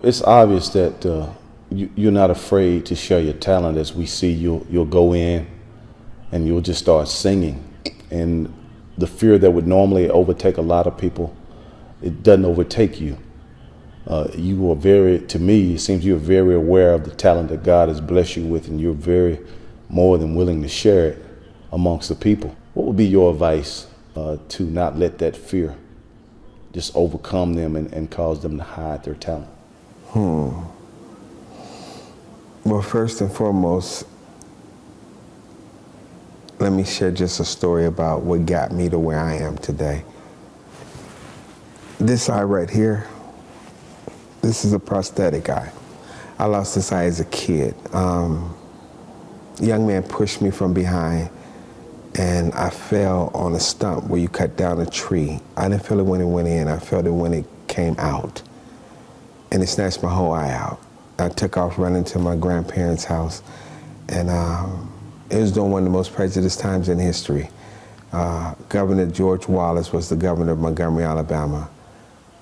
It's obvious that you're not afraid to share your talent. As we see, you'll go in and you'll just start singing, and the fear that would normally overtake a lot of people, it doesn't overtake you. You are to me, it seems you're very aware of the talent that God has blessed you with, and you're very more than willing to share it amongst the people. What would be your advice to not let that fear just overcome them and cause them to hide their talent? Well, first and foremost, let me share just a story about what got me to where I am today. This eye right here, this is a prosthetic eye. I lost this eye as a kid. A young man pushed me from behind and I fell on a stump where you cut down a tree. I didn't feel it when it went in, I felt it when it came out. And it snatched my whole eye out. I took off running to my grandparents' house, and it was during one of the most prejudiced times in history. Governor George Wallace was the governor of Montgomery, Alabama.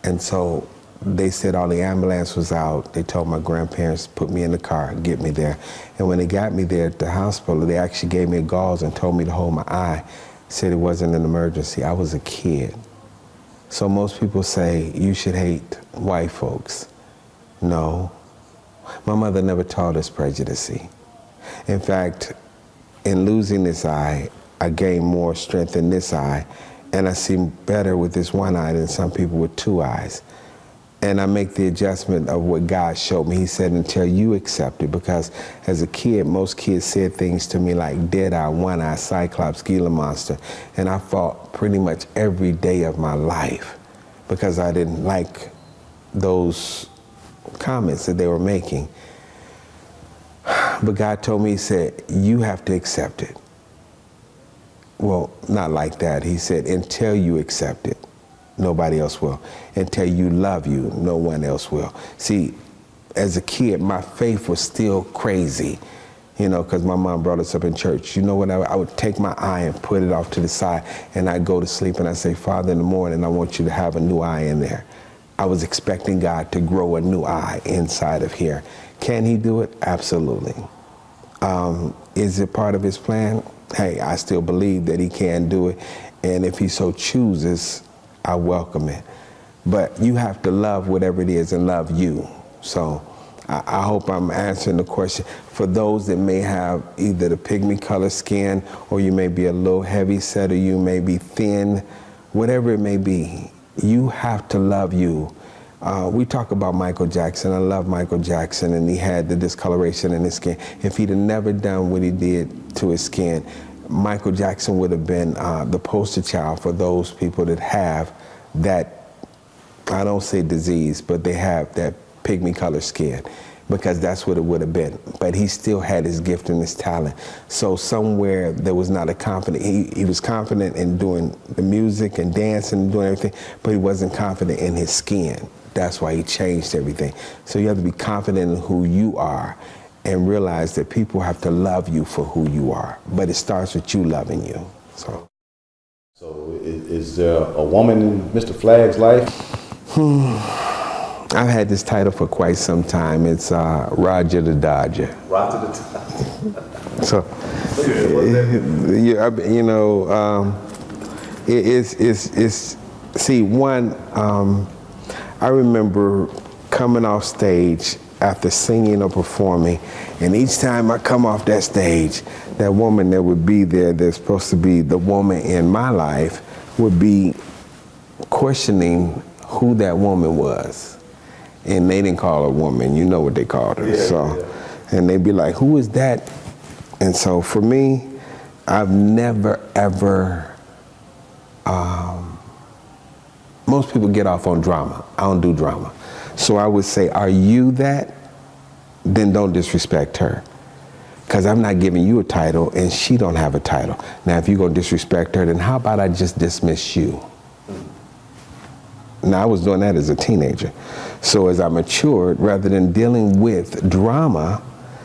And so they said all the ambulance was out. They told my grandparents to put me in the car and get me there. And when they got me there at the hospital, they actually gave me a gauze and told me to hold my eye. Said it wasn't an emergency. I was a kid. So most people say, you should hate white folks. No. My mother never taught us prejudice. In fact, in losing this eye, I gained more strength in this eye, and I see better with this one eye than some people with two eyes. And I make the adjustment of what God showed me. He said, until you accept it, because as a kid, most kids said things to me like dead eye, one eye, cyclops, Gila monster, and I fought pretty much every day of my life because I didn't like those comments that they were making. But God told me, he said, you have to accept it. Well, not like that. He said, until you accept it, nobody else will. Until you love you, no one else will. See, as a kid, my faith was still crazy, because my mom brought us up in church. You know what? I would take my eye and put it off to the side, and I'd go to sleep, and I'd say, Father, in the morning, I want you to have a new eye in there. I was expecting God to grow a new eye inside of here. Can he do it? Absolutely. Is it part of his plan? Hey, I still believe that he can do it. And if he so chooses, I welcome it. But you have to love whatever it is and love you. So I hope I'm answering the question. For those that may have either the pygmy color skin, or you may be a little heavy set, or you may be thin, whatever it may be, you have to love you. We talk about Michael Jackson. I love Michael Jackson, and he had the discoloration in his skin. If he'd have never done what he did to his skin, Michael Jackson would have been the poster child for those people that have that, I don't say disease, but they have that pygmy color skin, because that's what it would have been. But he still had his gift and his talent. So somewhere there was not a confident, he was confident in doing the music and dancing and doing everything, but he wasn't confident in his skin. That's why he changed everything. So you have to be confident in who you are and realize that people have to love you for who you are. But it starts with you loving you. So is there a woman in Mr. Flagg's life? I've had this title for quite some time. It's Roger the Dodger. Roger the Dodger. So, I remember coming off stage after singing or performing, and each time I come off that stage, that woman that would be there, that's supposed to be the woman in my life, would be questioning who that woman was. And they didn't call her a woman, you know what they called her. And they'd be like, who is that? And so for me, I've never, ever, most people get off on drama. I don't do drama. So I would say, are you that? Then don't disrespect her. Because I'm not giving you a title and she don't have a title. Now, if you're going to disrespect her, then how about I just dismiss you? Now, I was doing that as a teenager. So as I matured, rather than dealing with drama,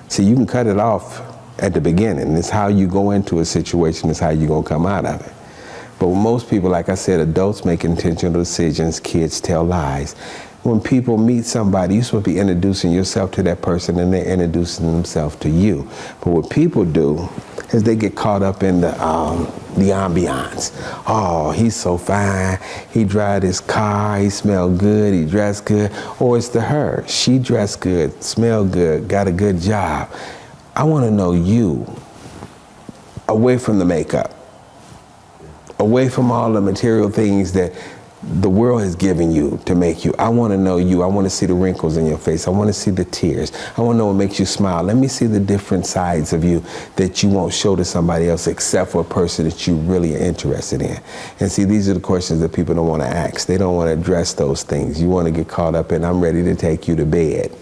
see, you can cut it off at the beginning. It's how you go into a situation, it's how you're going to come out of it. But most people, like I said, adults make intentional decisions, kids tell lies. when people meet somebody, you're supposed to be introducing yourself to that person and they're introducing themselves to you. But what people do is they get caught up in the ambiance. Oh, he's so fine. He drive his car. He smell good. He dress good. Or it's to her. She dressed good, smell good, got a good job. I want to know you away from the makeup, away from all the material things that the world has given you to make you. I want to know you. I want to see the wrinkles in your face. I want to see the tears. I want to know what makes you smile. Let me see the different sides of you that you won't show to somebody else except for a person that you really are interested in. And see, these are the questions that people don't want to ask. They don't want to address those things. You want to get caught up in, I'm ready to take you to bed.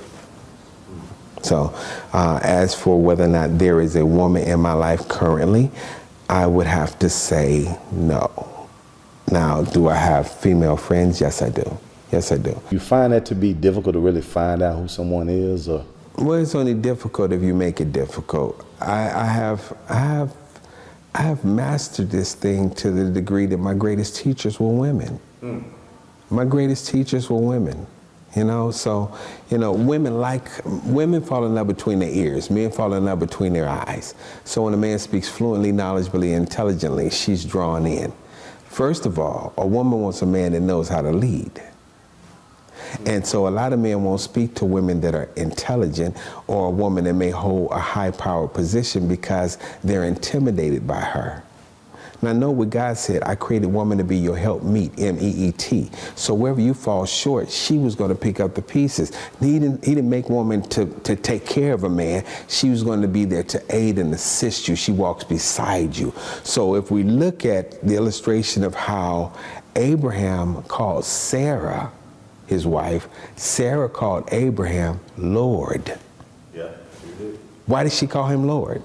So as for whether or not there is a woman in my life currently, I would have to say no. Now, do I have female friends? Yes, I do. Yes, I do. You find that to be difficult to really find out who someone is, or? Well, it's only difficult if you make it difficult. I have mastered this thing to the degree that my greatest teachers were women. My greatest teachers were women. You know, so, you know, women fall in love between their ears. Men fall in love between their eyes. So when a man speaks fluently, knowledgeably, intelligently, she's drawn in. First of all, a woman wants a man that knows how to lead. And so a lot of men won't speak to women that are intelligent or a woman that may hold a high-powered position because they're intimidated by her. Now, know what God said, I created woman to be your helpmeet, M-E-E-T. So wherever you fall short, she was going to pick up the pieces. He didn't make woman to take care of a man. She was going to be there to aid and assist you. She walks beside you. So if we look at the illustration of how Abraham called Sarah his wife, Sarah called Abraham Lord. Yeah, she did. Why did she call him Lord?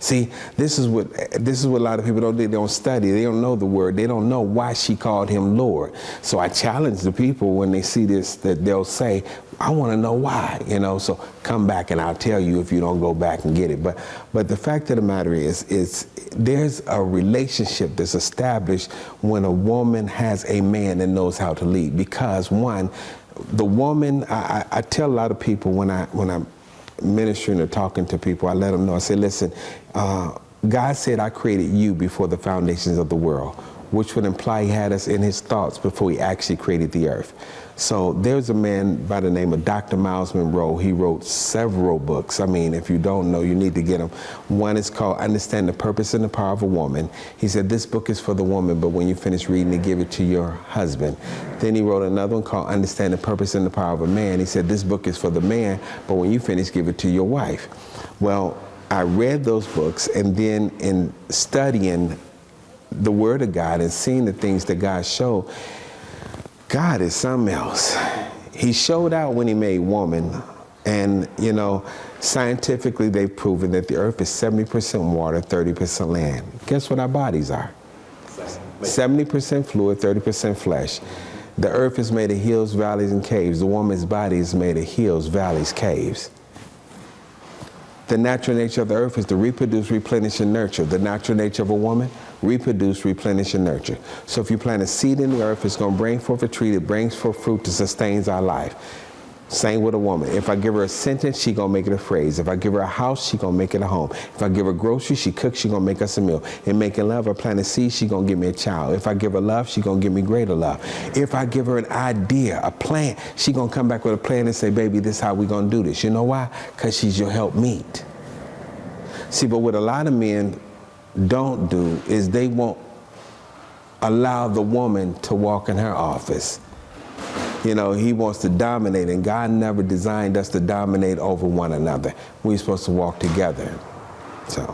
See, this is what a lot of people don't do. They don't study. They don't know the word. They don't know why she called him Lord. So I challenge the people when they see this that they'll say, I want to know why, you know, so come back and I'll tell you if you don't go back and get it. But the fact of the matter is there's a relationship that's established when a woman has a man that knows how to lead. Because one, the woman, I tell a lot of people when I'm ministering or talking to people, I let them know, I say, listen, God said I created you before the foundations of the world, which would imply he had us in his thoughts before he actually created the earth. So there's a man by the name of Dr. Miles Monroe. He wrote several books. I mean, if you don't know, you need to get them. One is called Understand the Purpose and the Power of a Woman. He said, this book is for the woman, but when you finish reading it, give it to your husband. Then he wrote another one called Understand the Purpose and the Power of a Man. He said, this book is for the man, but when you finish, give it to your wife. Well, I read those books, and then in studying the Word of God and seeing the things that God showed, God is something else. He showed out when he made woman. And, you know, scientifically they've proven that the earth is 70% water, 30% land. Guess what our bodies are? 70% fluid, 30% flesh. The earth is made of hills, valleys, and caves. The woman's body is made of hills, valleys, caves. The natural nature of the earth is to reproduce, replenish, and nurture. The natural nature of a woman, reproduce, replenish, and nurture. So if you plant a seed in the earth, it's going to bring forth a tree that brings forth fruit that sustains our life. Same with a woman. If I give her a sentence, she going to make it a phrase. If I give her a house, she going to make it a home. If I give her groceries, she cooks, she going to make us a meal. In making love, I plant a seed, she going to give me a child. If I give her love, she going to give me greater love. If I give her an idea, a plan, she going to come back with a plan and say, baby, this is how we going to do this. You know why? Because she's your helpmeet. See, but what a lot of men don't do is they won't allow the woman to walk in her office. You know, he wants to dominate, and God never designed us to dominate over one another. We're supposed to walk together. So.